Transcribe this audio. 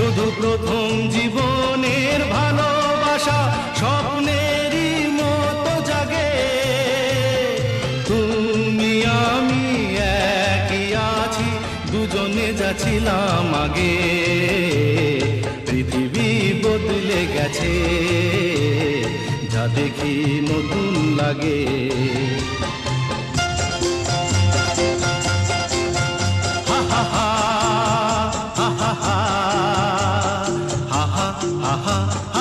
শুধু প্রথম জীবনের ভালোবাসা স্বপ্নেরই মতো জাগে। তুমি আমি একই আছি, দুজনে যাচ্ছিলাম আগে। পৃথিবী বদলে গেছে, যা দেখি নতুন লাগে। হা হা হা হা হা হা হা হা হা।